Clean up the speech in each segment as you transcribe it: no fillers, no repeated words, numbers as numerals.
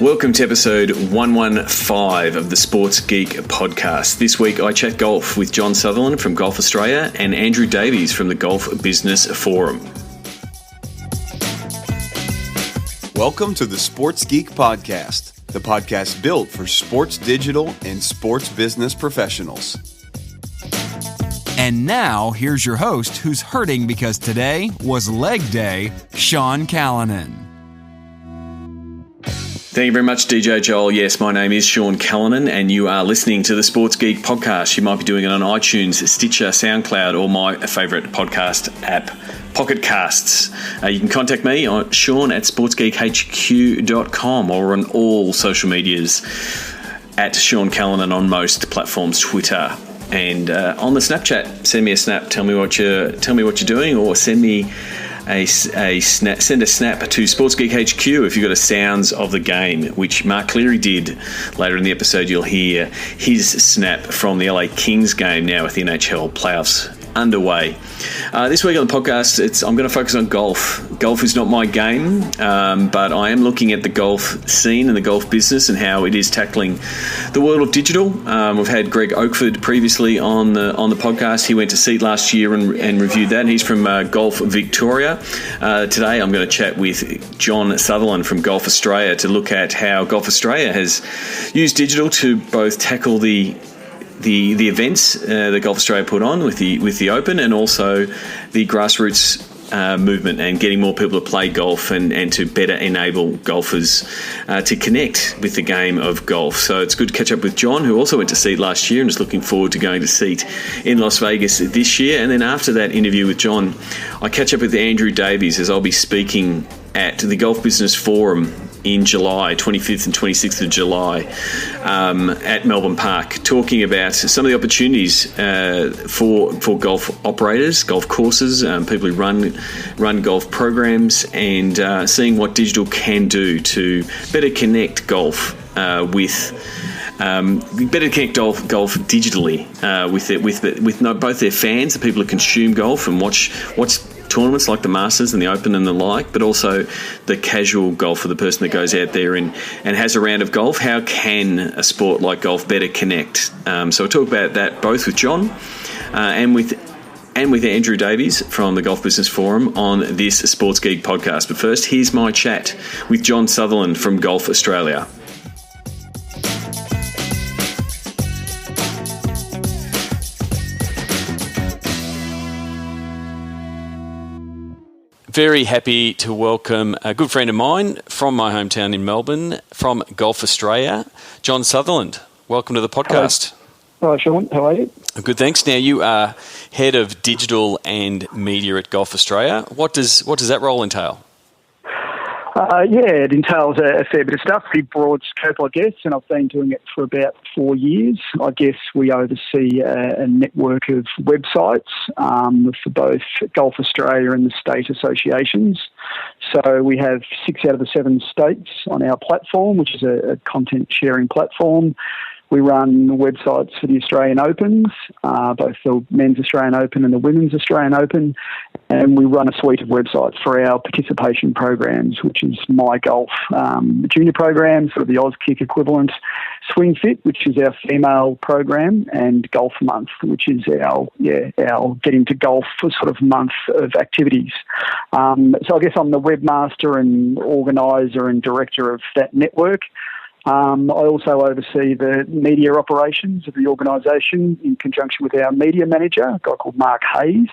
Welcome to episode 115 of the Sports Geek podcast. This week I chat golf with John Sutherland from Golf Australia and Andrew Davies from the Golf Business Forum. Welcome to the Sports Geek podcast, the podcast built for sports digital and sports business professionals. And now, here's your host who's hurting because today was leg day, Sean Callanan. Thank you very much, DJ Joel. Yes, my name is Sean Callanan, and you are listening to the Sports Geek podcast. You might be doing it on iTunes, Stitcher, SoundCloud, or my favourite podcast app, Pocket Casts. You can contact me on sean@sportsgeekhq.com or on all social medias at Sean Callanan on most platforms, Twitter. And on the Snapchat, send me a snap. Tell me what you're doing, or send me a snap. Send a snap to Sports Geek HQ if you've got a sounds of the game, which Mark Cleary did. Later in the episode, you'll hear his snap from the LA Kings game now with the NHL playoffs underway. This week on the podcast, I'm going to focus on golf. Golf is not my game, but I am looking at the golf scene and the golf business and how it is tackling the world of digital. We've had Greg Oakford previously on the podcast. He went to SEAT last year and reviewed that. He's from Golf Victoria. Today I'm going to chat with John Sutherland from Golf Australia to look at how Golf Australia has used digital to both tackle the events that Golf Australia put on with the Open, and also the grassroots movement and getting more people to play golf and to better enable golfers to connect with the game of golf. So it's good to catch up with John, who also went to SEAT last year and is looking forward to going to SEAT in Las Vegas this year. And then after that interview with John, I catch up with Andrew Davies as I'll be speaking at the Golf Business Forum in July, 25th and 26th of July, at Melbourne Park, talking about some of the opportunities for golf operators, golf courses, people who run golf programs, and seeing what digital can do to better connect golf golf digitally with both their fans, the people who consume golf and watch tournaments like the Masters and the Open and the like, but also the casual golfer, the person that goes out there and has a round of golf. How can a sport like golf better connect? So I'll talk about that both with John and with Andrew Davies from the Golf Business Forum on this Sports Geek podcast. But first, here's my chat with John Sutherland from Golf Australia. Very happy to welcome a good friend of mine from my hometown in Melbourne, from Golf Australia, John Sutherland. Welcome to the podcast. Hello, Sean. How are you? Good, thanks. Now, you are head of digital and media at Golf Australia. What does that role entail? It entails a fair bit of stuff, pretty broad scope, I guess, and I've been doing it for about 4 years. I guess we oversee a network of websites for both Golf Australia and the state associations. So we have 6 out of the 7 states on our platform, which is a content sharing platform. We run websites for the Australian Opens, both the Men's Australian Open and the Women's Australian Open, and we run a suite of websites for our participation programs, which is My Golf junior program, sort of the Auskick equivalent, Swing Fit, which is our female program, and Golf Month, which is our getting to golf for sort of month of activities. So I guess I'm the webmaster and organiser and director of that network. I also oversee the media operations of the organisation in conjunction with our media manager, a guy called Mark Hayes.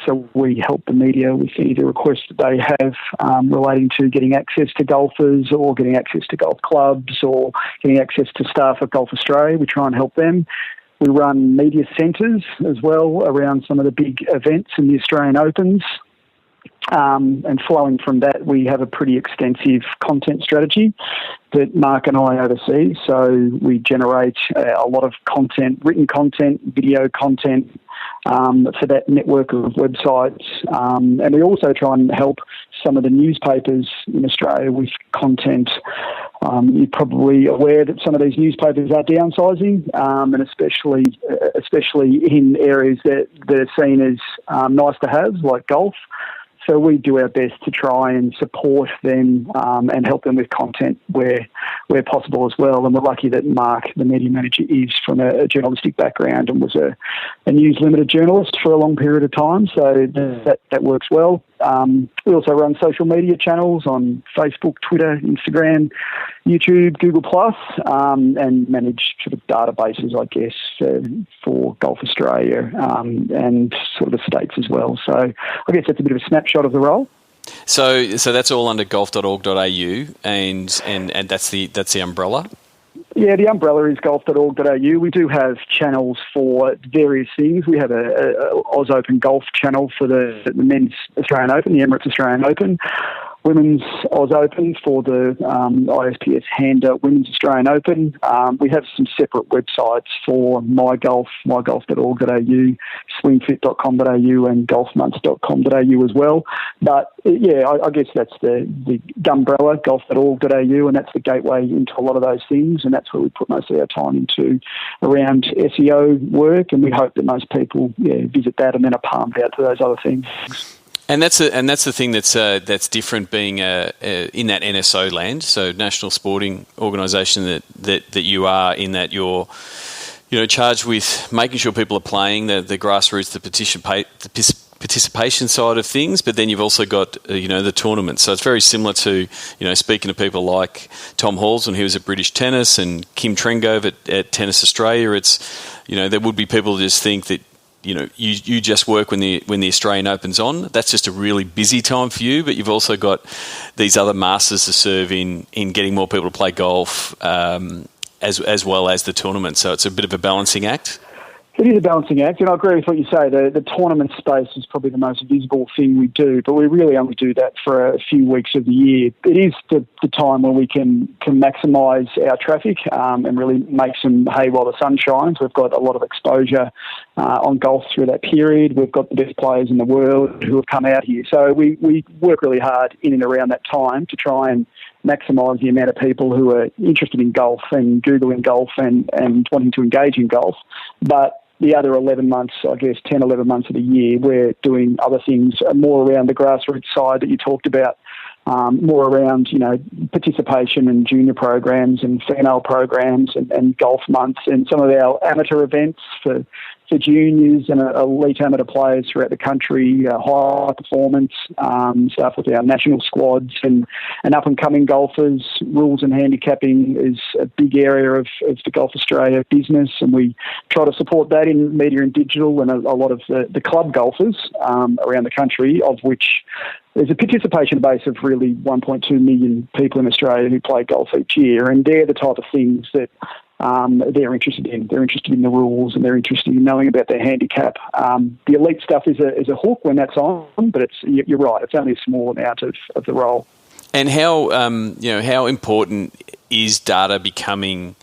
So we help the media with any of the requests that they have relating to getting access to golfers or getting access to golf clubs or getting access to staff at Golf Australia. We try and help them. We run media centres as well around some of the big events in the Australian Opens. And flowing from that, we have a pretty extensive content strategy that Mark and I oversee. So we generate a lot of content, written content, video content for that network of websites. And we also try and help some of the newspapers in Australia with content. You're probably aware that some of these newspapers are downsizing, and especially in areas that are seen as nice to have, like golf. So we do our best to try and support them and help them with content where possible as well. And we're lucky that Mark, the media manager, is from a journalistic background and was a News Limited journalist for a long period of time. So that works well. We also run social media channels on Facebook, Twitter, Instagram, YouTube, Google+, and manage sort of databases, I guess, for Golf Australia and sort of the States as well. So I guess that's a bit of a snapshot of the role. So that's all under golf.org.au, and that's the umbrella? Yeah, the umbrella is golf.org.au. We do have channels for various things. We have a Oz Open Golf channel for the Men's Australian Open, the Emirates Australian Open. Women's Oz Open for the ISPS Handa Women's Australian Open. We have some separate websites for MyGolf, mygolf.org.au, swingfit.com.au and golfmonths.com.au as well. But yeah, I guess that's the umbrella, golf.org.au, and that's the gateway into a lot of those things, and that's where we put most of our time into around SEO work, and we hope that most people visit that and then are palmed out to those other things. And that's the thing that's different, being in that NSO land, so National Sporting Organisation that you are, in that you're charged with making sure people are playing the grassroots, the participation side of things, but then you've also got the tournament. So it's very similar to speaking to people like Tom Halls when he was at British Tennis and Kim Trengove at Tennis Australia. It's there would be people who just think that you just work when the Australian Open's on. That's just a really busy time for you, but you've also got these other masters to serve in getting more people to play golf, as well as the tournament. So it's a bit of a balancing act. It is a balancing act, and I agree with what you say. The tournament space is probably the most visible thing we do, but we really only do that for a few weeks of the year. It is the time when we can maximise our traffic and really make some hay while the sun shines. We've got a lot of exposure on golf through that period. We've got the best players in the world who have come out here. So we work really hard in and around that time to try and maximise the amount of people who are interested in golf and Googling golf and wanting to engage in golf. But the other 11 months, I guess 10, 11 months of the year, we're doing other things more around the grassroots side that you talked about, more around, participation in junior programs and female programs and golf months and some of our amateur events for juniors and elite amateur players throughout the country, high performance stuff with our national squads and up-and-coming golfers. Rules and handicapping is a big area of the Golf Australia business, and we try to support that in media and digital and a lot of the club golfers around the country, of which there's a participation base of really 1.2 million people in Australia who play golf each year, and they're the type of things that they're interested in. They're interested in the rules and they're interested in knowing about their handicap. The elite stuff is a hook when that's on, but you're right, it's only a small amount of the role. And how important is data becoming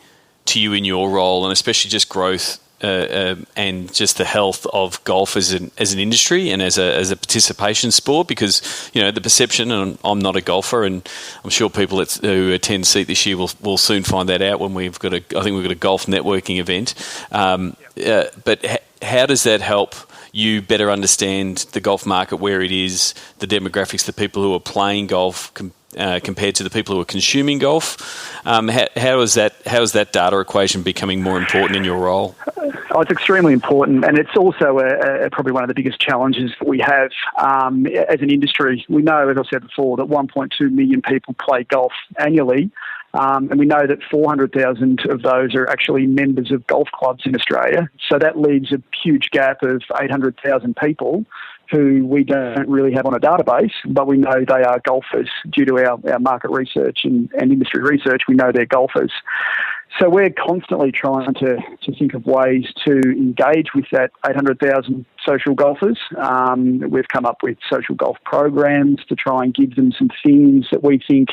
to you in your role, and especially just growth and just the health of golf as an industry and as a participation sport? Because the perception, and I'm not a golfer, and I'm sure people who attend SEAT this year will soon find that out when we've got a golf networking event. But how does that help you better understand the golf market, where it is, the demographics, the people who are playing golf compared to the people who are consuming golf? How is that data equation becoming more important in your role? Oh, it's extremely important, and it's also probably one of the biggest challenges that we have as an industry. We know, as I said before, that 1.2 million people play golf annually, and we know that 400,000 of those are actually members of golf clubs in Australia. So that leaves a huge gap of 800,000 people who we don't really have on a database, but we know they are golfers due to our market research and industry research. We know they're golfers. So we're constantly trying to think of ways to engage with that 800,000 social golfers. We've come up with social golf programs to try and give them some things that we think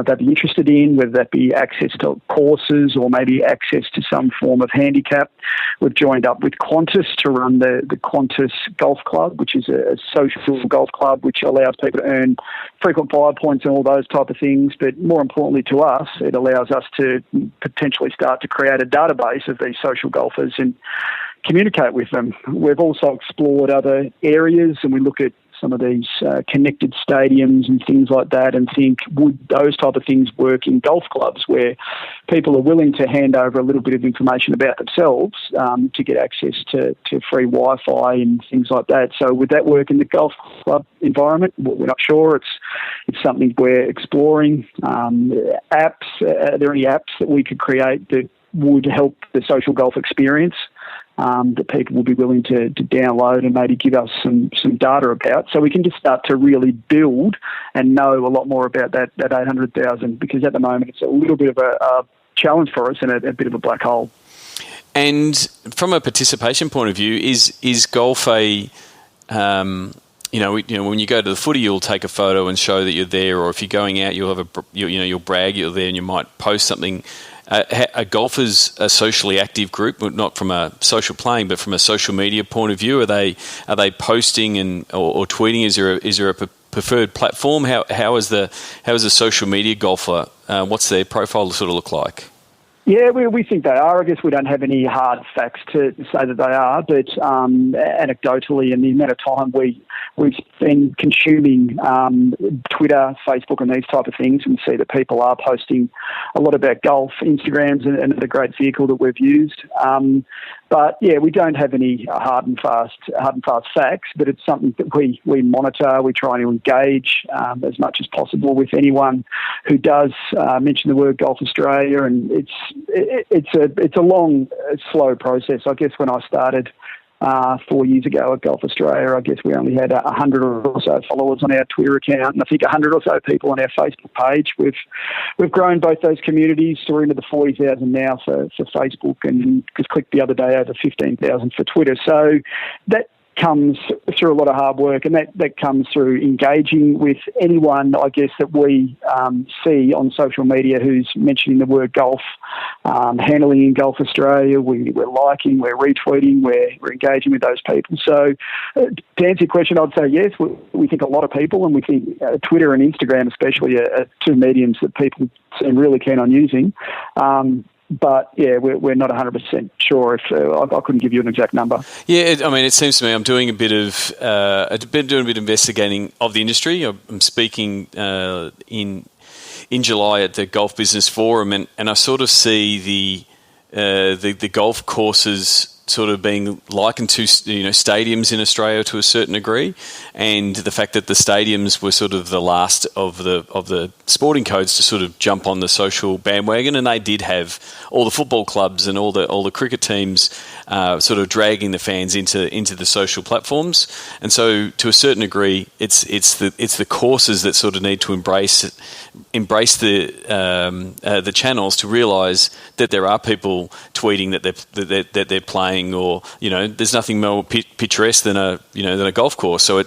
they'd be interested in, whether that be access to courses or maybe access to some form of handicap. We've joined up with Qantas to run the Qantas Golf Club, which is a social golf club which allows people to earn frequent flyer points and all those type of things. But more importantly to us, it allows us to potentially start to create a database of these social golfers and communicate with them. We've also explored other areas, and we look at some of these connected stadiums and things like that and think, would those type of things work in golf clubs where people are willing to hand over a little bit of information about themselves to get access to free Wi-Fi and things like that. So would that work in the golf club environment? We're not sure. It's something we're exploring. Apps, are there any apps that we could create that would help the social golf experience that people will be willing to download and maybe give us some data about, so we can just start to really build and know a lot more about that 800,000, because at the moment it's a little bit of a challenge for us and a bit of a black hole. And from a participation point of view, is golf a when you go to the footy, you'll take a photo and show that you're there, or if you're going out, you'll brag you're there, and you might post something. Are golfers a socially active group, not from a social playing, but from a social media point of view? Are they posting or tweeting? Is there a preferred platform? How is a social media golfer? What's their profile sort of look like? Yeah, we think they are. I guess we don't have any hard facts to say that they are, but anecdotally, and the amount of time we've been consuming Twitter, Facebook, and these type of things, and see that people are posting a lot about golf. Instagram's another great vehicle that we've used. But yeah, we don't have any hard and fast facts, but it's something that we monitor. We try to engage as much as possible with anyone who does mention the word Golf Australia, and it's a long, slow process. I guess when I started 4 years ago at Golf Australia, I guess we only had 100 or so followers on our Twitter account, and I think 100 or so people on our Facebook page. We've grown both those communities to into the 40,000 now for Facebook, and just clicked the other day over 15,000 for Twitter. So that comes through a lot of hard work, and that comes through engaging with anyone, I guess, that we see on social media who's mentioning the word golf, handling in Golf Australia. We're liking, we're retweeting, we're engaging with those people. So to answer your question, I'd say yes, we think a lot of people, and we think Twitter and Instagram especially are two mediums that people seem really keen on using. But yeah, we're not 100% sure if I couldn't give you an exact number. Yeah, it seems to me I'm doing a bit of investigating of the industry. I'm speaking in July at the Golf Business Forum, and I sort of see the golf courses sort of being likened to stadiums in Australia to a certain degree, and the fact that the stadiums were sort of the last of the sporting codes to sort of jump on the social bandwagon, and they did have all the football clubs and all the cricket teams sort of dragging the fans into the social platforms. And so to a certain degree, it's the courses that sort of need to embrace the channels to realise that there are people tweeting that they're playing, or there's nothing more picturesque than a golf course. So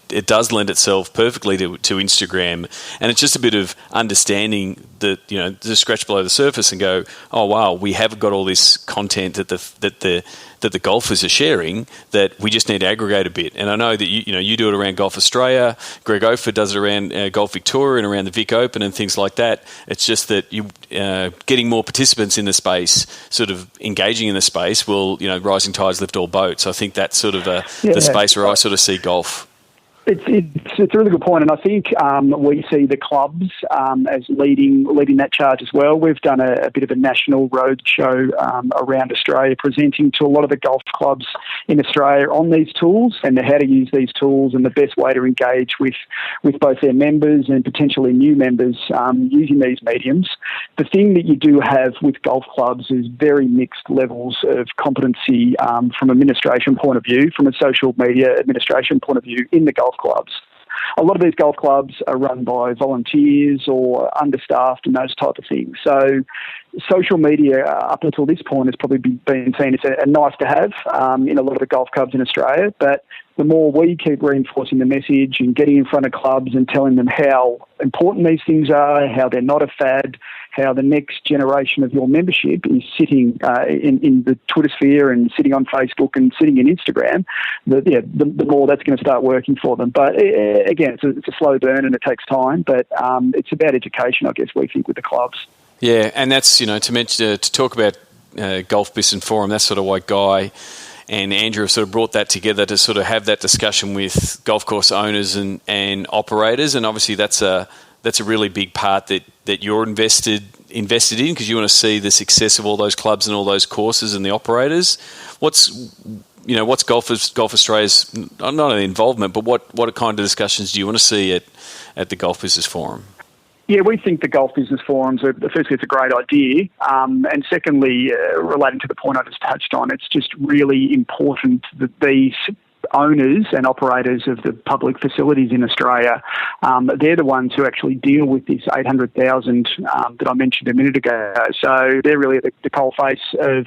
it does lend itself perfectly to Instagram, and it's just a bit of understanding that just scratch below the surface and go, oh wow, we have got all this content that the golfers are sharing that we just need to aggregate a bit. And I know that you do it around Golf Australia, Greg Ofer does it around Golf Victoria and around the Vic Open and things like that. It's just that you getting more participants in the space, sort of engaging in the space, will rising tides lift all boats. I think that's sort of the space where I sort of see golf. It's a really good point, and I think we see the clubs as leading that charge as well. We've done a bit of a national road show around Australia, presenting to a lot of the golf clubs in Australia on these tools and how to use these tools and the best way to engage with both their members and potentially new members using these mediums. The thing that you do have with golf clubs is very mixed levels of competency from administration point of view, from a social media administration point of view in the golf clubs. A lot of these golf clubs are run by volunteers or understaffed and those type of things. So social media up until this point has probably been seen as a nice to have in a lot of the golf clubs in Australia. But the more we keep reinforcing the message and getting in front of clubs and telling them how important these things are, how they're not a fad, how the next generation of your membership is sitting in the Twitter sphere and sitting on Facebook and sitting in Instagram, the more that's going to start working for them. But again, it's a slow burn and it takes time, but it's about education, I guess, we think, with the clubs. Yeah, and that's, to talk about Golf Business Forum, that's sort of why Guy and Andrew have sort of brought that together to sort of have that discussion with golf course owners and operators, and obviously that's a really big part that you're invested in because you want to see the success of all those clubs and all those courses and the operators. What's Golf Australia's not only involvement, but what kind of discussions do you want to see at the Golf Business Forum? Yeah, we think the Golf Business Forums, firstly, it's a great idea. And secondly, relating to the point I just touched on, it's just really important that these owners and operators of the public facilities in Australia, they're the ones who actually deal with this 800,000 that I mentioned a minute ago. So they're really the coalface of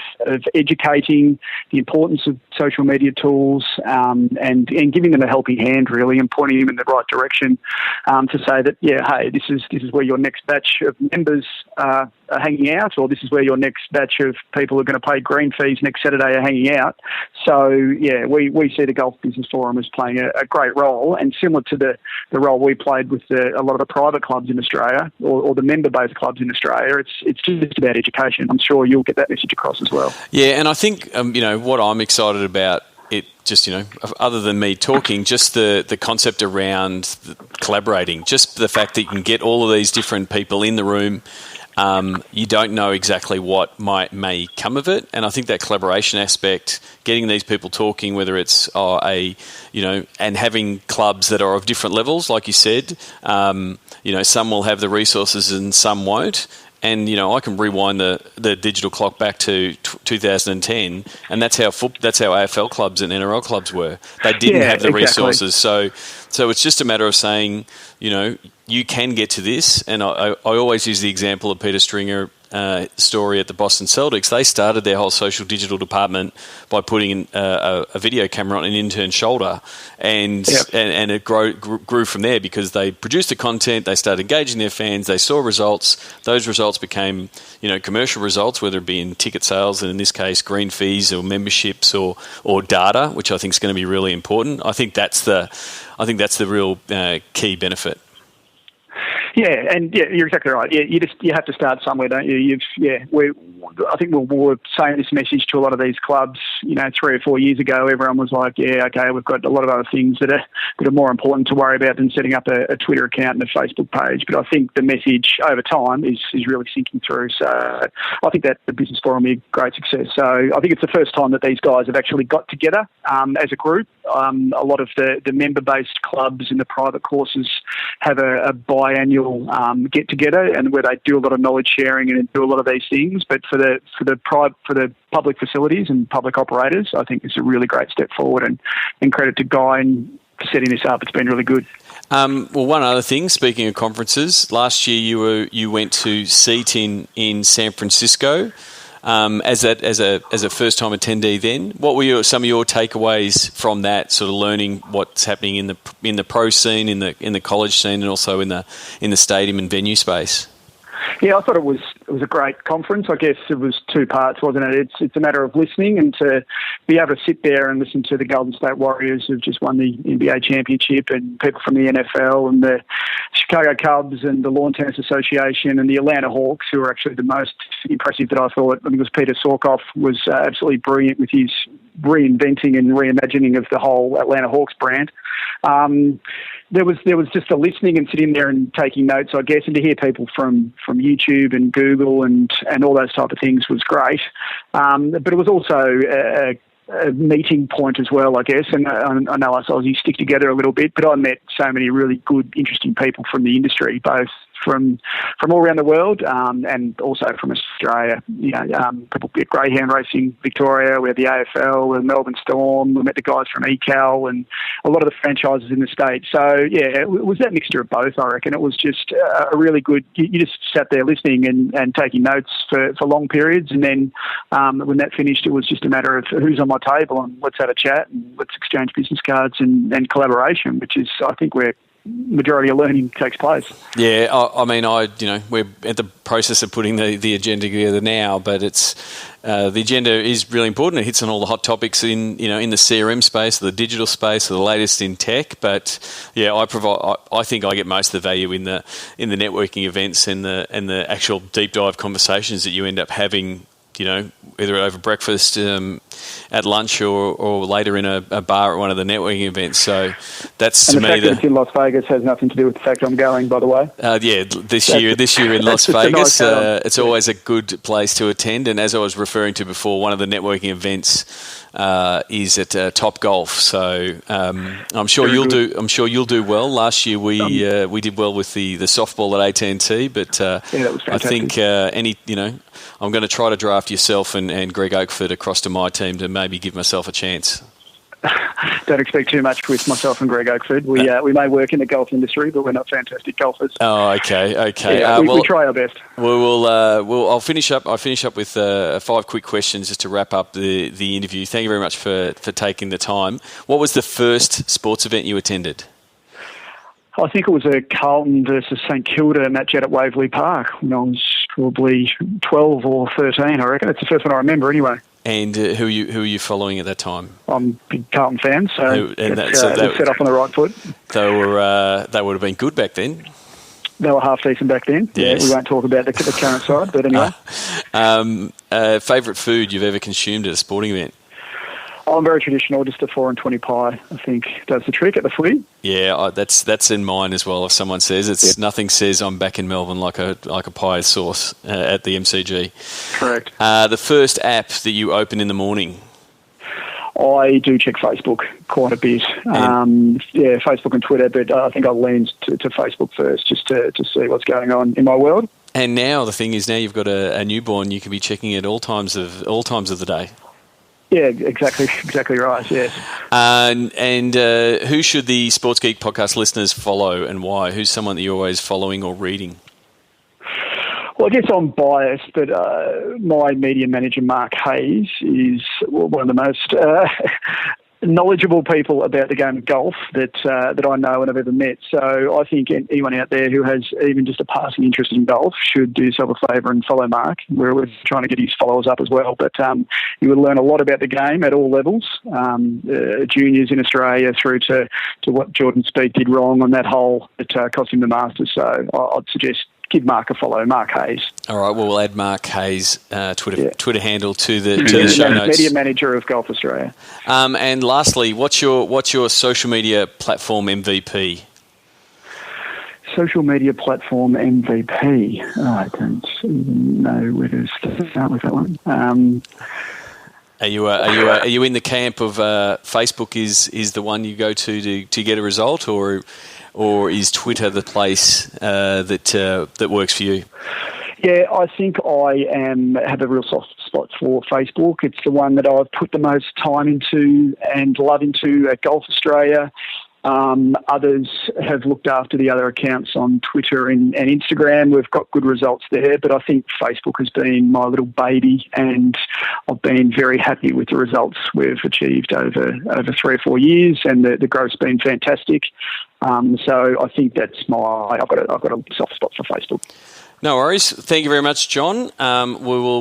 educating the importance of social media tools and giving them a helping hand, really, and pointing them in the right direction to say that, yeah, hey, this is where your next batch of members are hanging out, or this is where your next batch of people who are going to pay green fees next Saturday are hanging out. So, yeah, we see the Golf Business Forum as playing a great role, and similar to the role we played with a lot of the private clubs in Australia or the member-based clubs in Australia. It's just about education. I'm sure you'll get that message across as well. Yeah, and I think, what I'm excited about it, just, other than me talking, just the concept around collaborating, just the fact that you can get all of these different people in the room. You don't know exactly what may come of it, and I think that collaboration aspect, getting these people talking, whether it's and having clubs that are of different levels, like you said, some will have the resources and some won't. And I can rewind the digital clock back to 2010, and that's how AFL clubs and NRL clubs were. They didn't have the resources, so it's just a matter of saying, you can get to this. And I always use the example of Peter Stringer story at the Boston Celtics. They started their whole social digital department by putting a video camera on an intern's shoulder, and it grew from there because they produced the content, they started engaging their fans, they saw results. Those results became commercial results, whether it be in ticket sales, and in this case green fees or memberships or data, which I think is going to be really important. I think that's the real key benefit. Yeah, and you're exactly right. Yeah, you have to start somewhere, don't you? I think we were saying this message to a lot of these clubs, 3 or 4 years ago. Everyone was like, yeah, okay, we've got a lot of other things that are more important to worry about than setting up a Twitter account and a Facebook page. But I think the message over time is really sinking through. So I think that the Business Forum will be a great success. So I think it's the first time that these guys have actually got together as a group. A lot of the member-based clubs and the private courses have a biannual get-together, and where they do a lot of knowledge sharing and do a lot of these things. But for the public facilities and public operators, I think it's a really great step forward, and credit to Guy in setting this up. It's been really good. Well, one other thing, speaking of conferences, last year you went to SEAT in San Francisco. As a first time attendee, then what were some of your takeaways from that? Sort of learning what's happening in the pro scene, in the college scene, and also in the stadium and venue space. Yeah, I thought it was a great conference. I guess it was two parts, wasn't it? It's a matter of listening and to be able to sit there and listen to the Golden State Warriors who've just won the NBA championship, and people from the NFL and the Chicago Cubs and the Lawn Tennis Association and the Atlanta Hawks, who were actually the most impressive that I thought. I think it was Peter Sorkoff was absolutely brilliant with his reinventing and reimagining of the whole Atlanta Hawks brand. There was just a listening and sitting there and taking notes, I guess, and to hear people from YouTube and Google and all those type of things was great. But it was also a meeting point as well, I guess. And I know us Aussies stick together a little bit, but I met so many really good, interesting people from the industry, both from all around the world and also from Australia. People at Greyhound Racing Victoria, we had the AFL, we had Melbourne Storm, we met the guys from ECAL and a lot of the franchises in the States. So, yeah, it was that mixture of both, I reckon. It was just a really good... You just sat there listening and taking notes for long periods, and then when that finished, it was just a matter of who's on my table and let's have a chat and let's exchange business cards and collaboration, which is, I think, where majority of learning takes place. Yeah, we're at the process of putting the agenda together now, but it's the agenda is really important. It hits on all the hot topics in the CRM space, the digital space, the latest in tech. But yeah, I think I get most of the value in the networking events and the actual deep dive conversations that you end up having, either over breakfast, at lunch, or later in a bar at one of the networking events. So that's and to the me fact that it's in Las Vegas has nothing to do with the fact I'm going, by the way. This year in Las Vegas, it's always a good place to attend. And as I was referring to before, one of the networking events is at Top Golf. So I'm sure you'll do well. Last year we did well with the softball at AT&T, but that was fantastic. I think I'm going to try to draft yourself and Greg Oakford across to my team to maybe give myself a chance. Don't expect too much with myself and Greg Oakford. We may work in the golf industry, but we're not fantastic golfers. Oh, okay. Yeah, we try our best. I'll finish up with 5 quick questions just to wrap up the interview. Thank you very much for taking the time. What was the first sports event you attended? I think it was a Carlton versus St Kilda match at Waverley Park when I was probably 12 or 13, I reckon. It's the first one I remember anyway. And who are you following at that time? I'm a big Carlton fan, so that set up on the right foot. They would have been good back then. They were half decent back then. Yes. Yeah, we won't talk about the current side, but anyway. Favourite food you've ever consumed at a sporting event? I'm very traditional, just a 4 and 20 pie, I think, does the trick at the footy. Yeah, that's in mine as well. If someone says nothing says I'm back in Melbourne like a pie sauce at the MCG. Correct. The first app that you open in the morning? I do check Facebook quite a bit. Facebook and Twitter, but I think I'll lean to Facebook first just to see what's going on in my world. And now the thing is, now you've got a newborn, you can be checking it all times of the day. Yeah, exactly right, yes. And who should the Sports Geek podcast listeners follow and why? Who's someone that you're always following or reading? Well, I guess I'm biased, but my media manager, Mark Hayes, is one of the most knowledgeable people about the game of golf that I know and have ever met. So I think anyone out there who has even just a passing interest in golf should do yourself a favour and follow Mark. We're trying to get his followers up as well. But you would learn a lot about the game at all levels, juniors in Australia through to what Jordan Spieth did wrong on that hole that cost him the Masters. So I'd suggest give Mark a follow, Mark Hayes. All right, well, we'll add Mark Hayes' Twitter handle to the show notes. Media manager of Golf Australia. And lastly, what's your social media platform MVP? Social media platform MVP. I don't even know where to start with that one. Are you in the camp of Facebook is the one you go to get a result, or is Twitter the place that works for you? Yeah, I think I have a real soft spot for Facebook. It's the one that I've put the most time into and love into at Golf Australia. Others have looked after the other accounts on Twitter and Instagram. We've got good results there, but I think Facebook has been my little baby, and I've been very happy with the results we've achieved over 3 or 4 years, and the growth's been fantastic. So I think that's I've got a soft spot for Facebook. No worries. Thank you very much, John.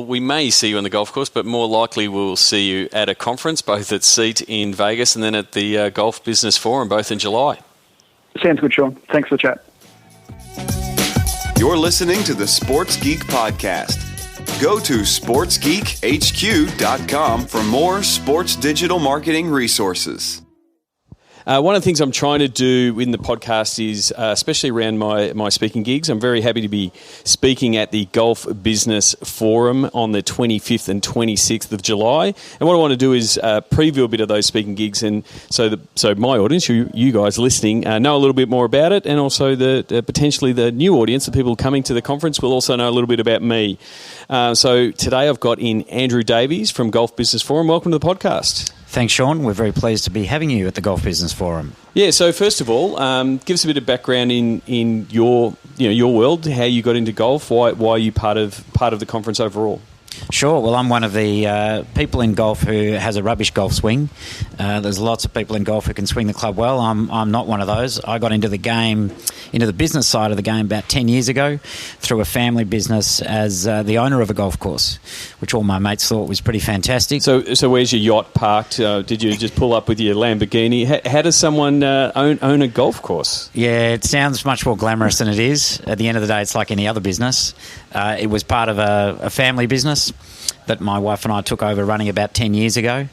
We may see you on the golf course, but more likely we'll see you at a conference, both at SEAT in Vegas and then at the Golf Business Forum, both in July. Sounds good, Sean. Thanks for the chat. You're listening to the Sports Geek Podcast. Go to sportsgeekhq.com for more sports digital marketing resources. One of the things I'm trying to do in the podcast is, especially around my speaking gigs, I'm very happy to be speaking at the Golf Business Forum on the 25th and 26th of July. And what I want to do is preview a bit of those speaking gigs, and so my audience, you guys listening, know a little bit more about it, and also potentially the new audience, the people coming to the conference, will also know a little bit about me. So today I've got in Andrew Davies from Golf Business Forum. Welcome to the podcast. Thanks, Sean. We're very pleased to be having you at the Golf Business Forum. Yeah, so first of all, give us a bit of background in your world, how you got into golf, why are you part of the conference overall? Sure. Well, I'm one of the people in golf who has a rubbish golf swing. There's lots of people in golf who can swing the club well. I'm not one of those. I got into the business side of the game about 10 years ago through a family business as the owner of a golf course, which all my mates thought was pretty fantastic. So where's your yacht parked? Did you just pull up with your Lamborghini? How does someone own a golf course? Yeah, it sounds much more glamorous than it is. At the end of the day, it's like any other business. It was part of a family business that my wife and I took over running about 10 years ago.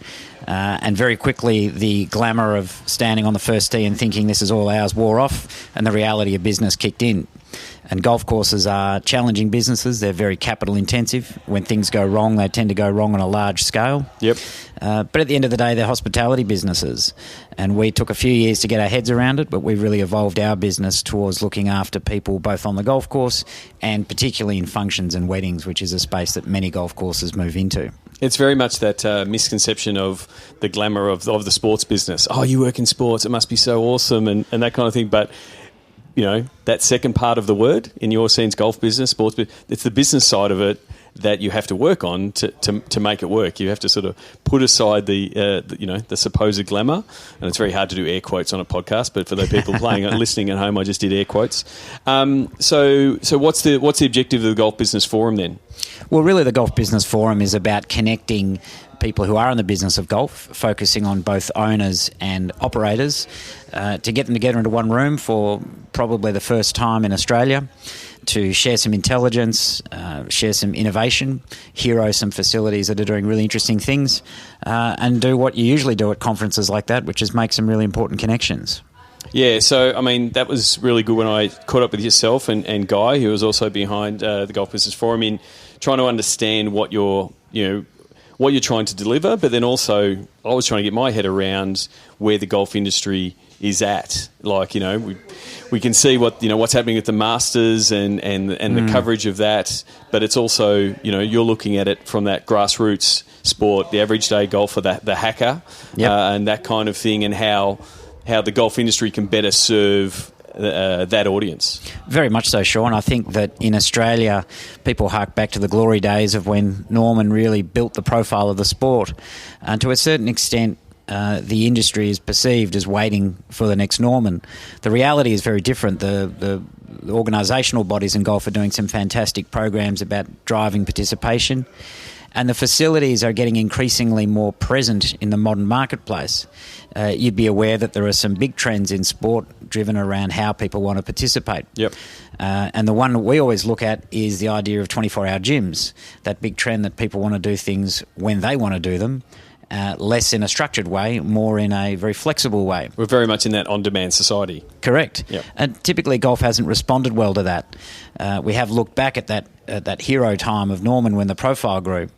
And very quickly, the glamour of standing on the first tee and thinking this is all ours wore off, and the reality of business kicked in. And golf courses are challenging businesses. They're very capital intensive. When things go wrong, they tend to go wrong on a large scale. Yep. But at the end of the day, they're hospitality businesses. And we took a few years to get our heads around it, but we've really evolved our business towards looking after people both on the golf course and particularly in functions and weddings, which is a space that many golf courses move into. It's very much that misconception of the glamour of the sports business. Oh, you work in sports, it must be so awesome and that kind of thing. But, you know, that second part of the word, in your sense, golf business, sports business, it's the business side of it that you have to work on to make it work. You have to sort of put aside the supposed glamour, and it's very hard to do air quotes on a podcast. But for the people listening at home, I just did air quotes. So what's the objective of the Golf Business Forum then? Well, really, the Golf Business Forum is about connecting people who are in the business of golf, focusing on both owners and operators, to get them together into one room for probably the first time in Australia, to share some intelligence, share some innovation, hero some facilities that are doing really interesting things, and do what you usually do at conferences like that, which is make some really important connections. Yeah, so, I mean, that was really good when I caught up with yourself and Guy, who was also behind the Golf Business Forum, in trying to understand what you're trying to deliver, but then also I was trying to get my head around where the golf industry is at. Like, you know, we can see what's happening with the Masters and the coverage of that, but it's also, you know, you're looking at it from that grassroots sport, the average day golfer, the hacker, yep. And that kind of thing, and how the golf industry can better serve that audience. Very much so, Sean. I think that in Australia, people hark back to the glory days of when Norman really built the profile of the sport. And to a certain extent, the industry is perceived as waiting for the next Norman. The reality is very different. The organisational bodies in golf are doing some fantastic programs about driving participation, and the facilities are getting increasingly more present in the modern marketplace. You'd be aware that there are some big trends in sport driven around how people want to participate. Yep. And the one that we always look at is the idea of 24-hour gyms, that big trend that people want to do things when they want to do them, less in a structured way, more in a very flexible way. We're very much in that on-demand society. Correct. Yep. And typically golf hasn't responded well to that. We have looked back at that hero time of Norman when the profile grew.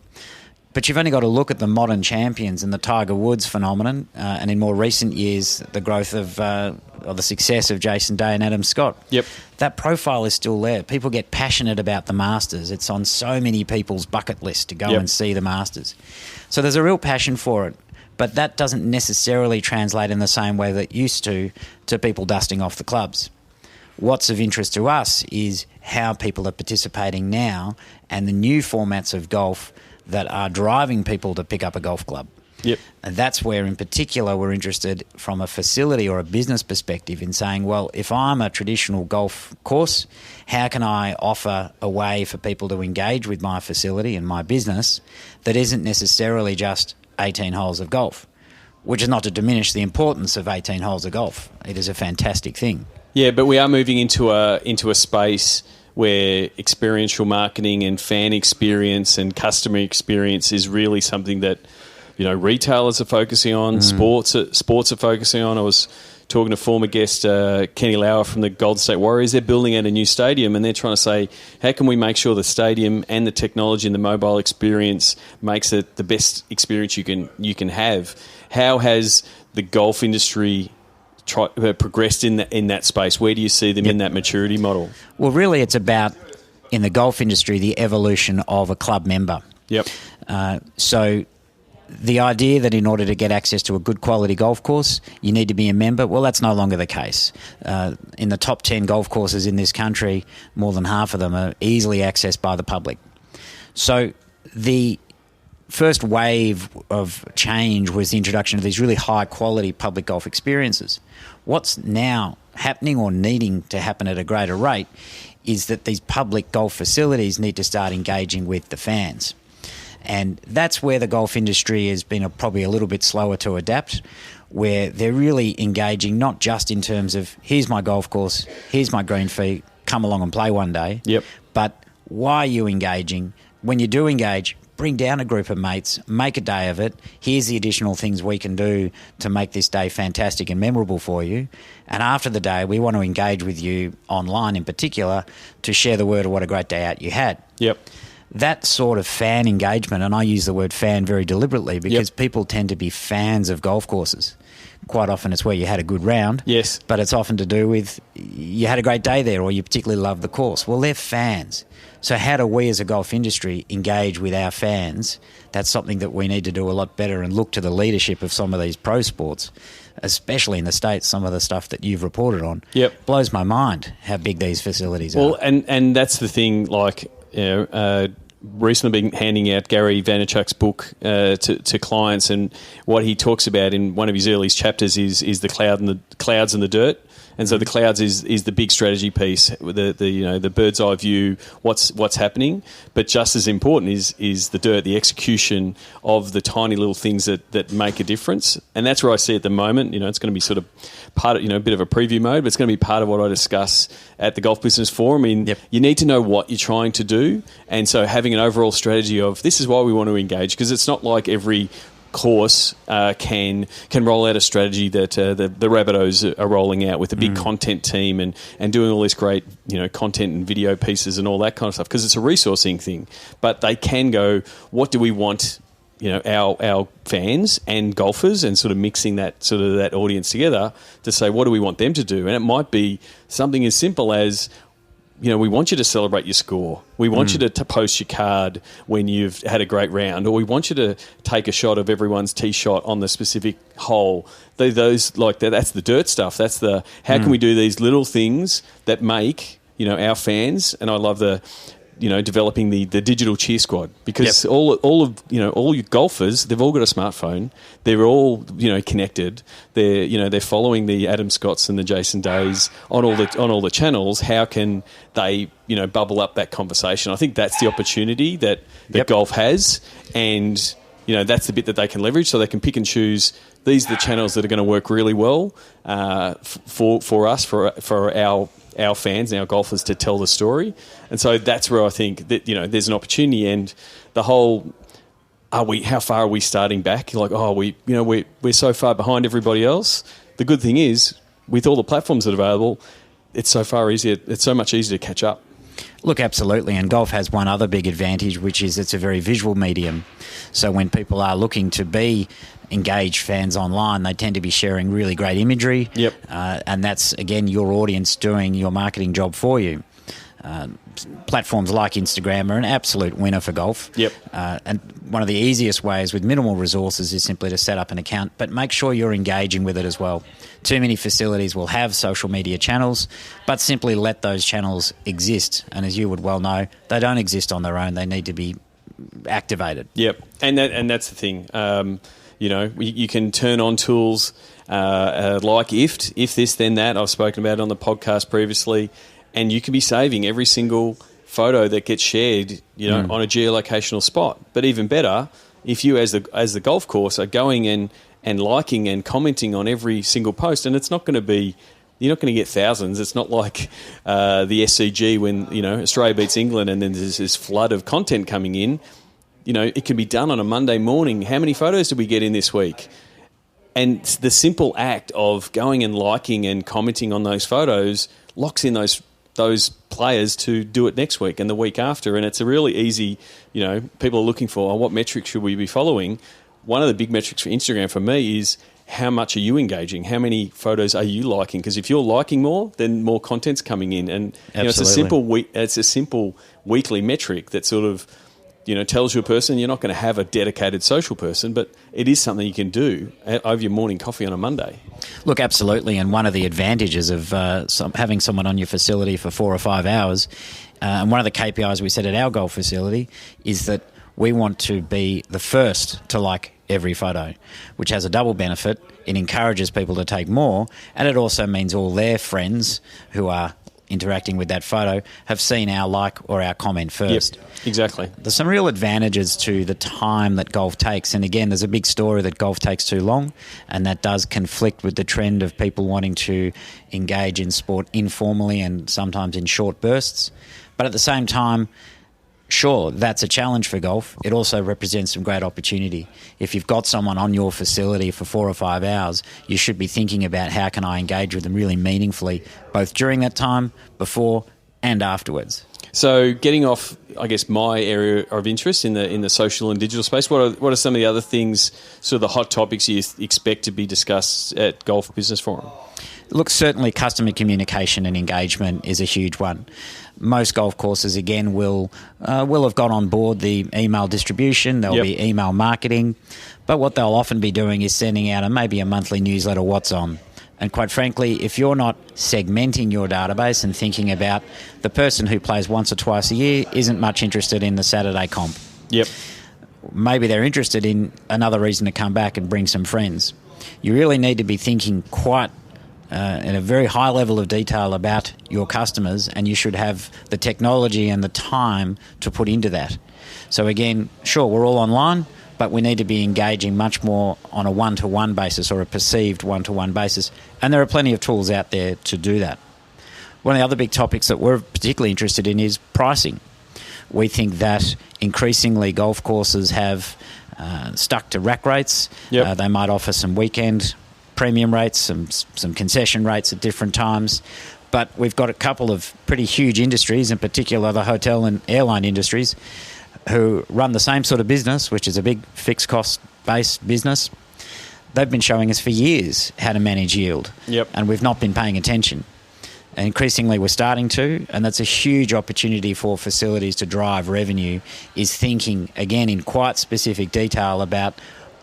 But you've only got to look at the modern champions and the Tiger Woods phenomenon, and in more recent years, the growth of or the success of Jason Day and Adam Scott. Yep. That profile is still there. People get passionate about the Masters. It's on so many people's bucket list to go and see the Masters. So there's a real passion for it, but that doesn't necessarily translate in the same way that it used to people dusting off the clubs. What's of interest to us is how people are participating now and the new formats of golf that are driving people to pick up a golf club. Yep. And that's where, in particular, we're interested from a facility or a business perspective in saying, well, if I'm a traditional golf course, how can I offer a way for people to engage with my facility and my business that isn't necessarily just 18 holes of golf, which is not to diminish the importance of 18 holes of golf. It is a fantastic thing. Yeah, but we are moving into a space where experiential marketing and fan experience and customer experience is really something that, you know, retailers are focusing on, sports are focusing on. I was talking to former guest Kenny Lauer from the Golden State Warriors. They're building out a new stadium, and they're trying to say, how can we make sure the stadium and the technology and the mobile experience makes it the best experience you can have? How has the golf industry progressed in that space? Where do you see them in that maturity model? Well, really, it's about, in the golf industry, the evolution of a club member. Yep. So the idea that in order to get access to a good quality golf course, you need to be a member, well, that's no longer the case. In the top 10 golf courses in this country, more than half of them are easily accessed by the public. So the first wave of change was the introduction of these really high-quality public golf experiences. What's now happening or needing to happen at a greater rate is that these public golf facilities need to start engaging with the fans. And that's where the golf industry has been probably a little bit slower to adapt, where they're really engaging not just in terms of, here's my golf course, here's my green fee, come along and play one day, Yep. but why are you engaging? When you do engage, bring down a group of mates, make a day of it. Here's the additional things we can do to make this day fantastic and memorable for you. And after the day, we want to engage with you online in particular to share the word of what a great day out you had. Yep. That sort of fan engagement, and I use the word fan very deliberately because people tend to be fans of golf courses. Quite often it's where you had a good round. Yes. But it's often to do with you had a great day there or you particularly love the course. Well, they're fans. So how do we as a golf industry engage with our fans? That's something that we need to do a lot better and look to the leadership of some of these pro sports, especially in the States. Some of the stuff that you've reported on blows my mind how big these facilities are. Well, and that's the thing, like, recently been handing out Gary Vaynerchuk's book to clients, and what he talks about in one of his earliest chapters is the clouds and the dirt. And so the clouds is the big strategy piece, the bird's eye view, what's happening. But just as important is the dirt, the execution of the tiny little things that make a difference. And that's where I see at the moment. It's going to be sort of part of, a bit of a preview mode, but it's going to be part of what I discuss at the Golf Business Forum. You need to know what you're trying to do. And so having an overall strategy of this is why we want to engage, because it's not like every course can roll out a strategy that the Rabbitohs are rolling out with a big content team and doing all this great content and video pieces and all that kind of stuff, because it's a resourcing thing. But they can go, what do we want our fans and golfers, and sort of mixing that audience together to say, what do we want them to do? And it might be something as simple as, we want you to celebrate your score. We want you to post your card when you've had a great round, or we want you to take a shot of everyone's tee shot on the specific hole. Those like that. That's the dirt stuff. That's the how can we do these little things that make our fans. And I love the developing the digital cheer squad, because all your golfers, they've all got a smartphone. They're all connected. They're following the Adam Scotts and the Jason Days on all the channels. How can they bubble up that conversation? I think that's the opportunity that golf has, and that's the bit that they can leverage, so they can pick and choose. These are the channels that are going to work really well for us, for our fans and our golfers to tell the story. And so that's where I think that there's an opportunity. And the whole how far are we starting back? Like, we're so far behind everybody else. The good thing is, with all the platforms that are available, it's so much easier to catch up. Look, absolutely. And golf has one other big advantage, which is it's a very visual medium. So when people are looking to be engaged fans online, they tend to be sharing really great imagery. Yep. And that's, again, your audience doing your marketing job for you. Platforms like Instagram are an absolute winner for golf. Yep. And one of the easiest ways with minimal resources is simply to set up an account, but make sure you're engaging with it as well. Too many facilities will have social media channels, but simply let those channels exist. And as you would well know, they don't exist on their own. They need to be activated. Yep. And that's the thing. You can turn on tools like if this, then that. I've spoken about it on the podcast previously. And you can be saving every single photo that gets shared, on a geolocational spot. But even better, if you as the golf course are going and liking and commenting on every single post, and it's not going to be, you're not going to get thousands. It's not like the SCG when Australia beats England and then there's this flood of content coming in. It can be done on a Monday morning. How many photos did we get in this week? And the simple act of going and liking and commenting on those photos locks in those players to do it next week and the week after. And it's a really easy, people are looking for, what metrics should we be following? One of the big metrics for Instagram for me is how much are you engaging? How many photos are you liking? Because if you're liking more, then more content's coming in. And it's a simple weekly metric that sort of, tells you a person. You're not going to have a dedicated social person, but it is something you can do over your morning coffee on a Monday. Look, absolutely. And one of the advantages of having someone on your facility for 4 or 5 hours, and one of the KPIs we set at our golf facility is that we want to be the first to like every photo, which has a double benefit. It encourages people to take more, and it also means all their friends who are interacting with that photo have seen our like or our comment first. Yep, exactly. There's some real advantages to the time that golf takes. And again, there's a big story that golf takes too long, and that does conflict with the trend of people wanting to engage in sport informally and sometimes in short bursts. But at the same time, sure, that's a challenge for golf. It also represents some great opportunity. If you've got someone on your facility for 4 or 5 hours, you should be thinking about how can I engage with them really meaningfully, both during that time, before and afterwards. So getting off, I guess, my area of interest in the social and digital space, what are some of the other things, sort of the hot topics you expect to be discussed at Golf Business Forum? Look, certainly customer communication and engagement is a huge one. Most golf courses, again, will have got on board the email distribution. There'll be email marketing. But what they'll often be doing is sending out maybe a monthly newsletter, what's on. And quite frankly, if you're not segmenting your database and thinking about the person who plays once or twice a year isn't much interested in the Saturday comp. Yep. Maybe they're interested in another reason to come back and bring some friends. You really need to be thinking quite in a very high level of detail about your customers, and you should have the technology and the time to put into that. So again, sure, we're all online, but we need to be engaging much more on a one-to-one basis or a perceived one-to-one basis. And there are plenty of tools out there to do that. One of the other big topics that we're particularly interested in is pricing. We think that increasingly golf courses have stuck to rack rates. Yep. They might offer some weekend premium rates, some concession rates at different times. But we've got a couple of pretty huge industries, in particular the hotel and airline industries, who run the same sort of business, which is a big fixed cost-based business. They've been showing us for years how to manage yield, and we've not been paying attention. And increasingly we're starting to, and that's a huge opportunity for facilities to drive revenue, is thinking, again, in quite specific detail about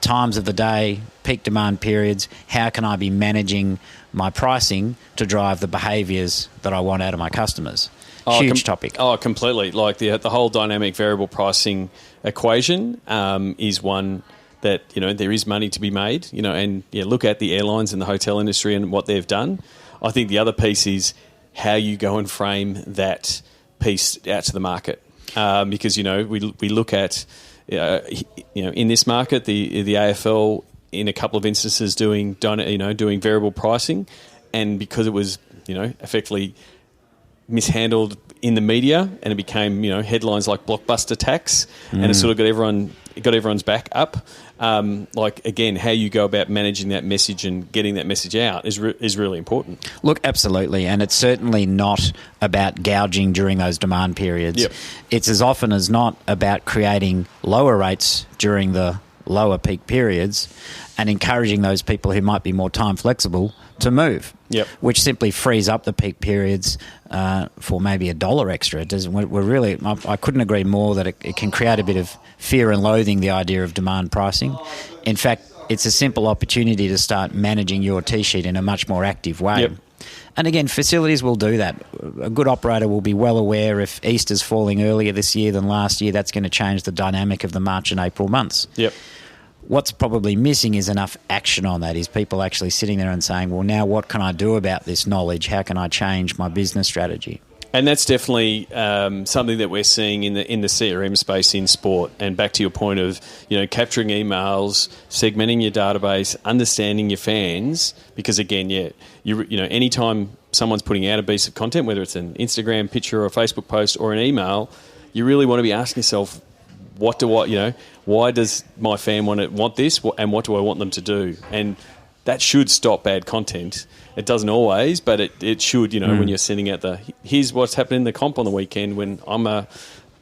times of the day, peak demand periods, how can I be managing my pricing to drive the behaviours that I want out of my customers. Huge topic. Oh, completely. Like the whole dynamic variable pricing equation is one that, there is money to be made, and look at the airlines and the hotel industry and what they've done. I think the other piece is how you go and frame that piece out to the market. Because, we look at, in this market, the AFL in a couple of instances doing variable pricing, and because it was, effectively mishandled in the media, and it became headlines like blockbuster tax, and it sort of got everyone's back up. Again, how you go about managing that message and getting that message out is really important. Look, absolutely, and it's certainly not about gouging during those demand periods. Yep. It's as often as not about creating lower rates during the lower peak periods and encouraging those people who might be more time flexible to move, which simply frees up the peak periods for maybe $1 extra. It doesn't. We're really. I couldn't agree more that it can create a bit of fear and loathing, the idea of demand pricing. In fact, it's a simple opportunity to start managing your tee sheet in a much more active way. Yep. And again, facilities will do that. A good operator will be well aware if Easter's falling earlier this year than last year, that's going to change the dynamic of the March and April months. Yep. What's probably missing is enough action on that, is people actually sitting there and saying, well, now what can I do about this knowledge? How can I change my business strategy? And that's definitely something that we're seeing in the CRM space in sport. And back to your point of capturing emails, segmenting your database, understanding your fans. Because again, anytime someone's putting out a piece of content, whether it's an Instagram picture or a Facebook post or an email, you really want to be asking yourself, why does my fan want this, and what do I want them to do? And that should stop bad content. It doesn't always, but it should, when you're sending out here's what's happening in the comp on the weekend when I'm a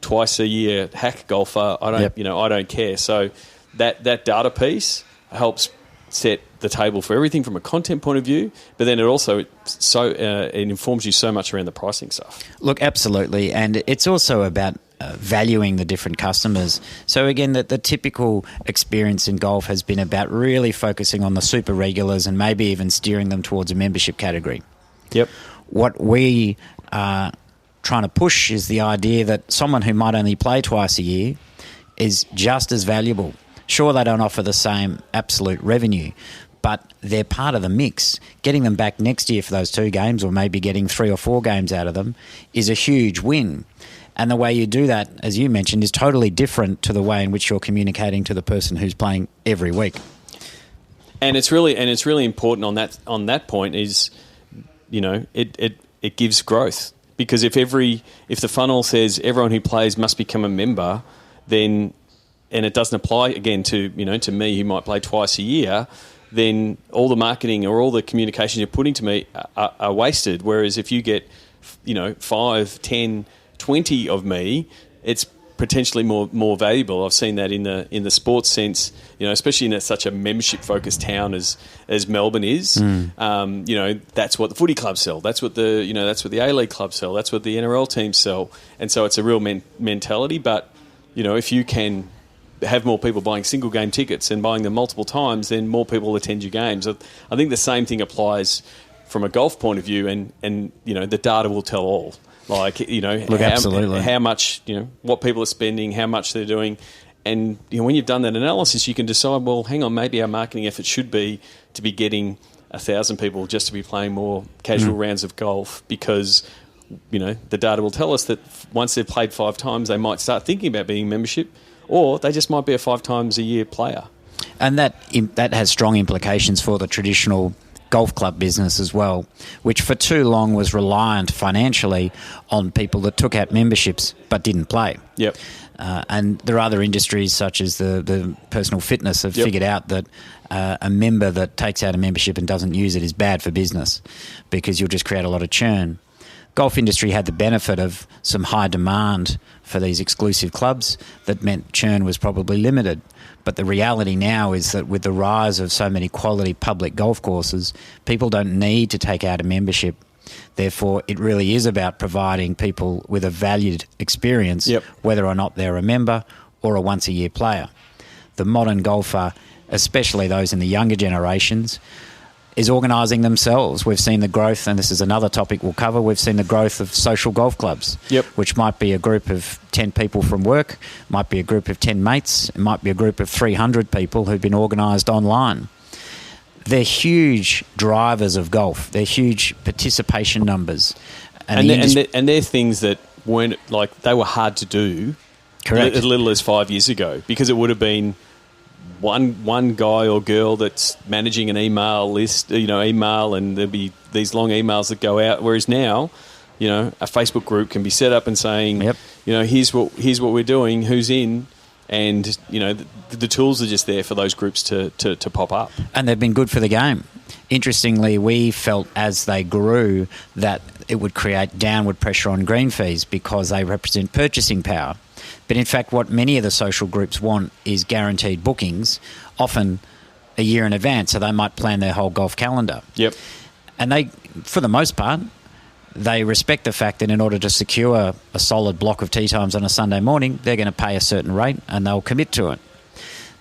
twice a year hack golfer. I don't care. So that data piece helps set the table for everything from a content point of view, but then it also it informs you so much around the pricing stuff. Look, absolutely, and it's also about valuing the different customers. So again, the typical experience in golf has been about really focusing on the super regulars and maybe even steering them towards a membership category. Yep. What we are trying to push is the idea that someone who might only play twice a year is just as valuable. Sure, they don't offer the same absolute revenue, but they're part of the mix. Getting them back next year for those 2 games, or maybe getting 3 or 4 games out of them, is a huge win. And the way you do that, as you mentioned, is totally different to the way in which you're communicating to the person who's playing every week. And it's really important on that point is, it gives growth. Because if the funnel says everyone who plays must become a member, then, and it doesn't apply again to me who might play twice a year, then all the marketing or all the communication you're putting to me are wasted. Whereas if you get 5, 10, 20 of me, it's potentially more valuable. I've seen that in the sports sense, especially in such a membership focused town as Melbourne is. That's what the footy clubs sell. That's what the A-League clubs sell. That's what the NRL teams sell. And so it's a real mentality. But if you can have more people buying single game tickets and buying them multiple times, then more people will attend your games. I think the same thing applies from a golf point of view, and the data will tell all. Absolutely. How much, what people are spending, how much they're doing. And when you've done that analysis, you can decide, well, hang on, maybe our marketing effort should be to be getting 1,000 people just to be playing more casual rounds of golf, because, the data will tell us that once they've played 5 times, they might start thinking about being membership, or they just might be a 5 times a year player. And that has strong implications for the traditional golf club business as well, which for too long was reliant financially on people that took out memberships but didn't play. Yep. And there are other industries such as the personal fitness have figured out that a member that takes out a membership and doesn't use it is bad for business, because you'll just create a lot of churn. Golf industry had the benefit of some high demand for these exclusive clubs that meant churn was probably limited. But the reality now is that with the rise of so many quality public golf courses, people don't need to take out a membership. Therefore, it really is about providing people with a valued experience, whether or not they're a member or a once-a-year player. The modern golfer, especially those in the younger generations, is organising themselves. We've seen the growth, and this is another topic we'll cover, we've seen the growth of social golf clubs, which might be a group of 10 people from work, might be a group of 10 mates, it might be a group of 300 people who've been organised online. They're huge drivers of golf. They're huge participation numbers. And they're things that weren't, they were hard to do. Correct. As little as 5 years ago, because it would have been one guy or girl that's managing an email list, email, and there'll be these long emails that go out. Whereas now, a Facebook group can be set up and saying, here's what we're doing, who's in, and the tools are just there for those groups to pop up. And they've been good for the game. Interestingly, we felt as they grew that it would create downward pressure on green fees because they represent purchasing power. But in fact, what many of the social groups want is guaranteed bookings, often a year in advance, so they might plan their whole golf calendar. Yep. And they, for the most part, they respect the fact that in order to secure a solid block of tee times on a Sunday morning, they're going to pay a certain rate and they'll commit to it.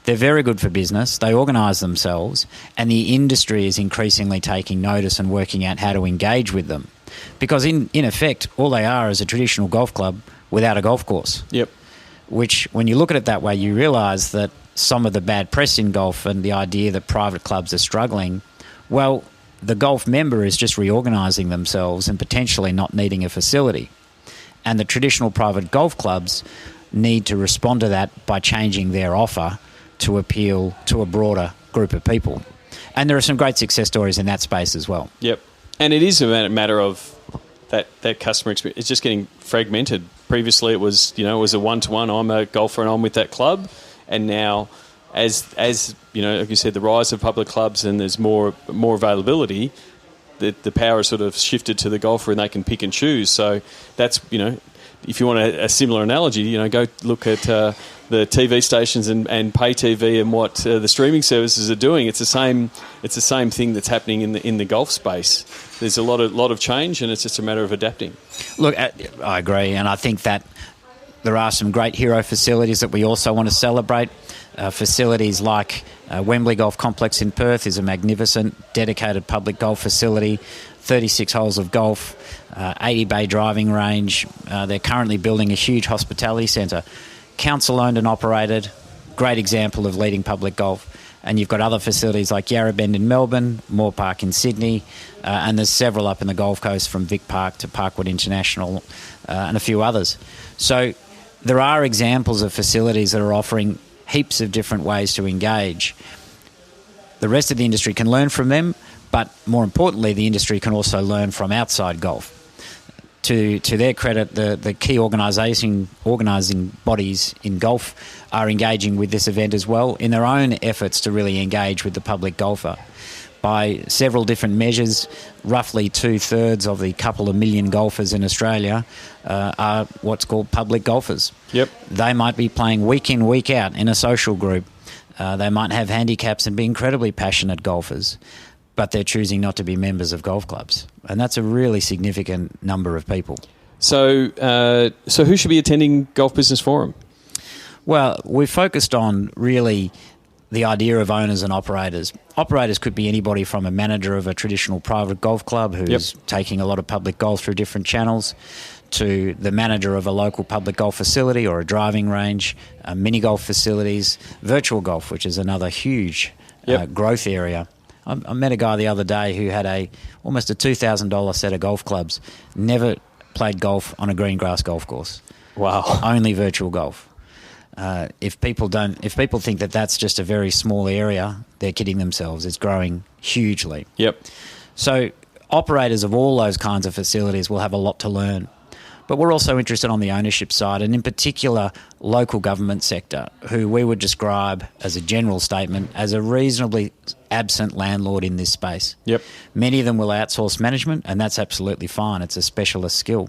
They're very good for business. They organise themselves, and the industry is increasingly taking notice and working out how to engage with them. Because in effect, all they are is a traditional golf club without a golf course. Yep. Which, when you look at it that way, you realise that some of the bad press in golf and the idea that private clubs are struggling, well, the golf member is just reorganising themselves and potentially not needing a facility. And the traditional private golf clubs need to respond to that by changing their offer to appeal to a broader group of people. And there are some great success stories in that space as well. Yep. And it is a matter of that customer experience. It's just getting fragmented. Previously it was a one-to-one, I'm a golfer and I'm with that club. And now as like you said, the rise of public clubs and there's more availability, the power is sort of shifted to the golfer and they can pick and choose. So that's, if you want a similar analogy, go look at the TV stations and pay TV and what the streaming services are doing. It's the same thing that's happening in the golf space. There's a lot of change, and it's just a matter of adapting. Look, I agree, and I think that there are some great hero facilities that we also want to celebrate. Facilities like Wembley Golf Complex in Perth is a magnificent, dedicated public golf facility, 36 holes of golf, 80-bay driving range. They're currently building a huge hospitality centre. Council-owned and operated, great example of leading public golf. And you've got other facilities like Yarra Bend in Melbourne, Moore Park in Sydney, and there's several up in the Gold Coast from Vic Park to Parkwood International and a few others. So there are examples of facilities that are offering heaps of different ways to engage. The rest of the industry can learn from them, but more importantly, the industry can also learn from outside golf. to their credit, the key organising bodies in golf are engaging with this event as well in their own efforts to really engage with the public golfer. By several different measures, roughly 2/3 of the couple of million golfers in Australia are what's called public golfers. Yep. They might be playing week in, week out in a social group. They might have handicaps and be incredibly passionate golfers, but they're choosing not to be members of golf clubs. And that's a really significant number of people. So who should be attending Golf Business Forum? Well, we've focused on really the idea of owners and operators. Operators could be anybody from a manager of a traditional private golf club who's taking a lot of public golf through different channels, to the manager of a local public golf facility or a driving range, mini golf facilities, virtual golf, which is another huge growth area. I met a guy the other day who had almost a $2,000 set of golf clubs, never played golf on a green grass golf course. Wow. Only virtual golf. If people think that that's just a very small area, they're kidding themselves. It's growing hugely. Yep. So operators of all those kinds of facilities will have a lot to learn. But we're also interested on the ownership side, and in particular local government sector, who we would describe as a general statement as a reasonably absent landlord in this space. Yep. Many of them will outsource management, and that's absolutely fine. It's a specialist skill.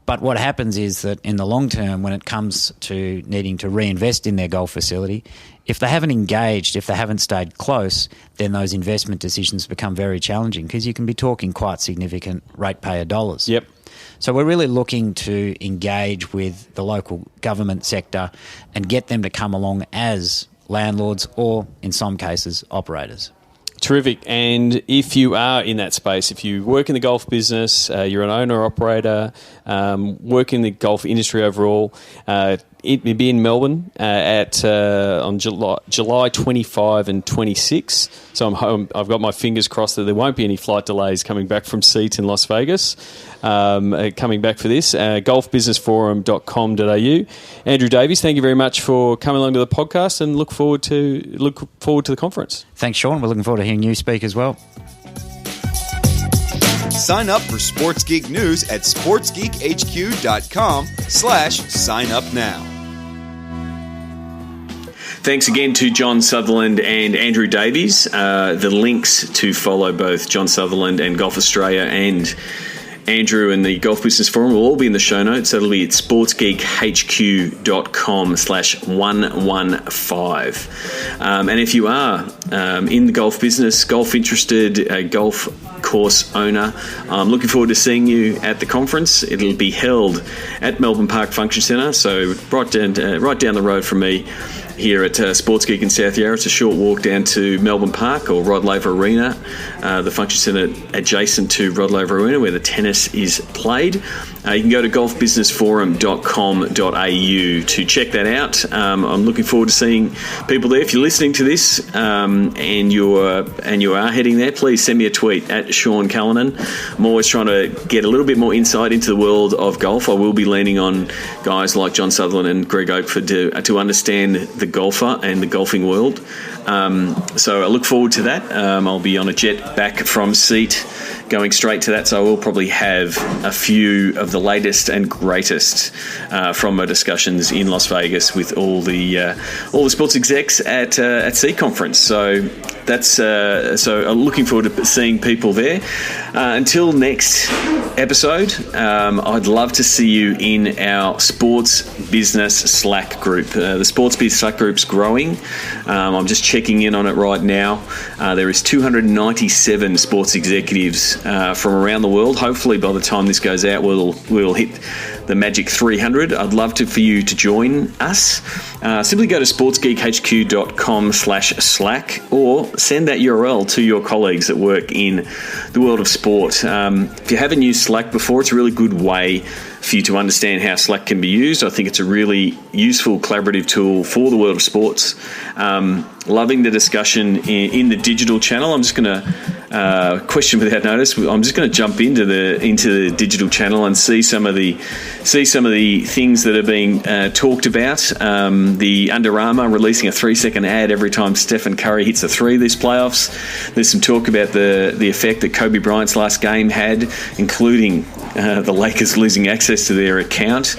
But what happens is that in the long term, when it comes to needing to reinvest in their golf facility, if they haven't engaged, if they haven't stayed close, then those investment decisions become very challenging because you can be talking quite significant ratepayer dollars. Yep. So we're really looking to engage with the local government sector and get them to come along as landlords or, in some cases, operators. Terrific. And if you are in that space, if you work in the golf business, you're an owner operator, work in the golf industry overall, it will be in Melbourne on July 25 and 26. So I'm home. I've got my fingers crossed that there won't be any flight delays coming back from SEAT in Las Vegas. Coming back for this, golfbusinessforum.com.au. Andrew Davies, thank you very much for coming along to the podcast, and look forward to the conference. Thanks, Sean. We're looking forward to hearing you speak as well. Sign up for Sports Geek News at sportsgeekhq.com/sign up now. Thanks again to John Sutherland and Andrew Davies. The links to follow both John Sutherland and Golf Australia and Andrew and the Golf Business Forum will all be in the show notes. That'll be at sportsgeekhq.com/115. And if you are in the golf business, golf interested, a golf course owner, I'm looking forward to seeing you at the conference. It'll be held at Melbourne Park Function Centre, so right down the road from me here at Sports Geek in South Yarra. It's a short walk down to Melbourne Park or Rod Laver Arena, the function centre adjacent to Rod Laver Arena where the tennis is played. You can go to golfbusinessforum.com.au to check that out. I'm looking forward to seeing people there. If you're listening to this and you are heading there, please send me a tweet at Sean Callanan. I'm always trying to get a little bit more insight into the world of golf. I will be leaning on guys like John Sutherland and Greg Oakford to understand the golfer and the golfing world. So I look forward to that. I'll be on a jet back from SEAT going straight to that, so I will probably have a few of the latest and greatest from my discussions in Las Vegas with all the sports execs at SEAT conference. So that's so I'm looking forward to seeing people there. Until next episode, I'd love to see you in our Sports Business Slack group. The Sports Biz Slack group's growing. I'm just checking in on it right now. There is 297 sports executives from around the world. Hopefully by the time this goes out, we'll hit the magic 300. I'd love for you to join us. Simply go to sportsgeekhq.com/Slack or send that URL to your colleagues that work in the world of sport. If you haven't used Slack before, it's a really good way for you to understand how Slack can be used. I think it's a really useful collaborative tool for the world of sports. loving the discussion in the digital channel. I'm just going to question without notice. I'm just going to jump into the digital channel and see some of the things that are being talked about. The Under Armour releasing a 3-second ad every time Stephen Curry hits a three this playoffs. There's some talk about the effect that Kobe Bryant's last game had, including the Lakers losing access to their account.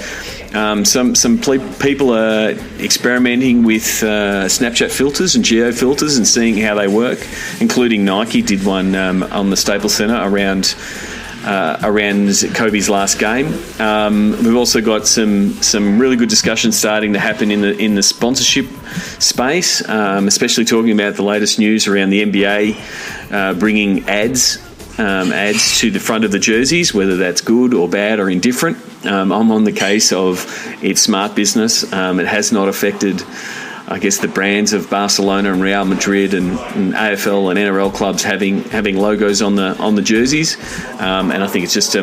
Some people are experimenting with Snapchat filters and geo filters and seeing how they work, including Nike did one on the Staples Center around Kobe's last game. We've also got some really good discussions starting to happen in the sponsorship space, especially talking about the latest news around the NBA bringing ads to the front of the jerseys, whether that's good or bad or indifferent. I'm on the case of it's smart business. It has not affected, I guess, the brands of Barcelona and Real Madrid and AFL and NRL clubs having logos on the jerseys, and I think it's just a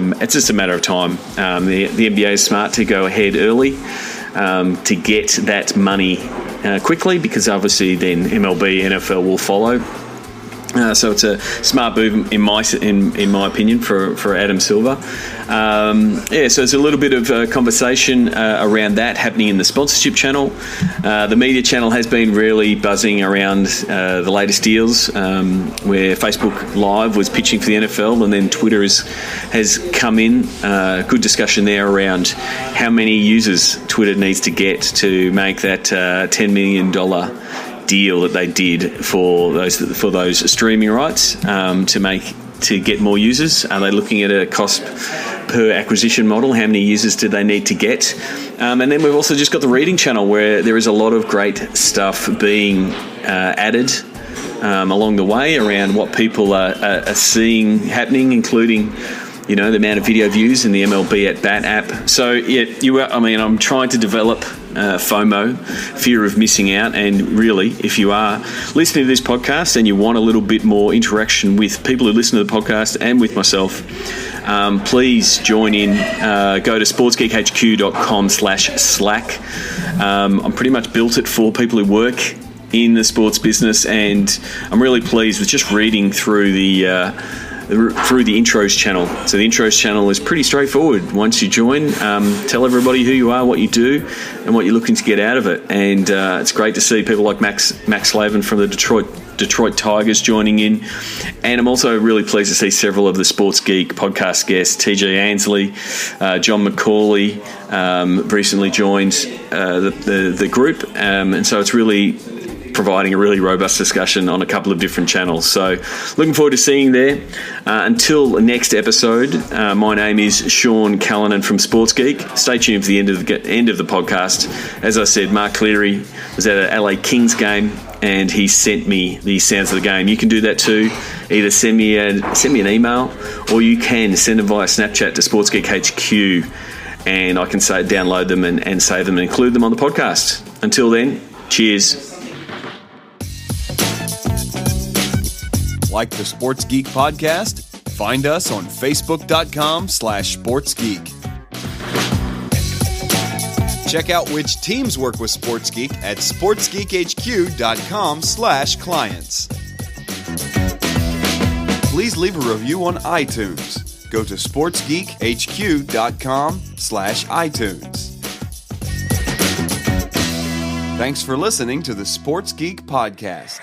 matter of time. The NBA is smart to go ahead early to get that money quickly, because obviously then MLB, NFL will follow. So it's a smart move in my opinion for Adam Silver. So there's a little bit of conversation around that happening in the sponsorship channel. The media channel has been really buzzing around the latest deals, where Facebook Live was pitching for the NFL, and then Twitter has come in. Good discussion there around how many users Twitter needs to get to make that $10 million deal that they did for those streaming rights to get more users. Are they looking at a cost per acquisition model? How many users do they need to get? And then we've also just got the reading channel, where there is a lot of great stuff being added along the way around what people are seeing happening, including the amount of video views in the MLB at Bat app. So I'm trying to develop FOMO, fear of missing out, and really, if you are listening to this podcast and you want a little bit more interaction with people who listen to the podcast and with myself, please join in. Go to sportsgeekhq.com/Slack. I'm pretty much built it for people who work in the sports business, and I'm really pleased with just reading through the intros channel. So the intros channel is pretty straightforward. Once you join, tell everybody who you are, what you do, and what you're looking to get out of it. And it's great to see people like Max Slavin from the Detroit Tigers joining in. And I'm also really pleased to see several of the Sports Geek podcast guests, TJ Ansley, John McCauley, recently joined the group. And so it's really providing a really robust discussion on a couple of different channels. So looking forward to seeing you there. Until next episode, my name is Sean Callanan from Sports Geek. Stay tuned for the end of the podcast. As I said, Mark Cleary was at an LA Kings game, and he sent me the sounds of the game. You can do that too. Either send me an email, or you can send them via Snapchat to Sports Geek HQ, and I can download them and save them and include them on the podcast. Until then, cheers. Like the Sports Geek podcast? Find us on facebook.com/sportsgeek. Check out which teams work with Sports Geek at sportsgeekhq.com/clients. Please leave a review on iTunes. Go to sportsgeekhq.com/iTunes. Thanks for listening to the Sports Geek podcast.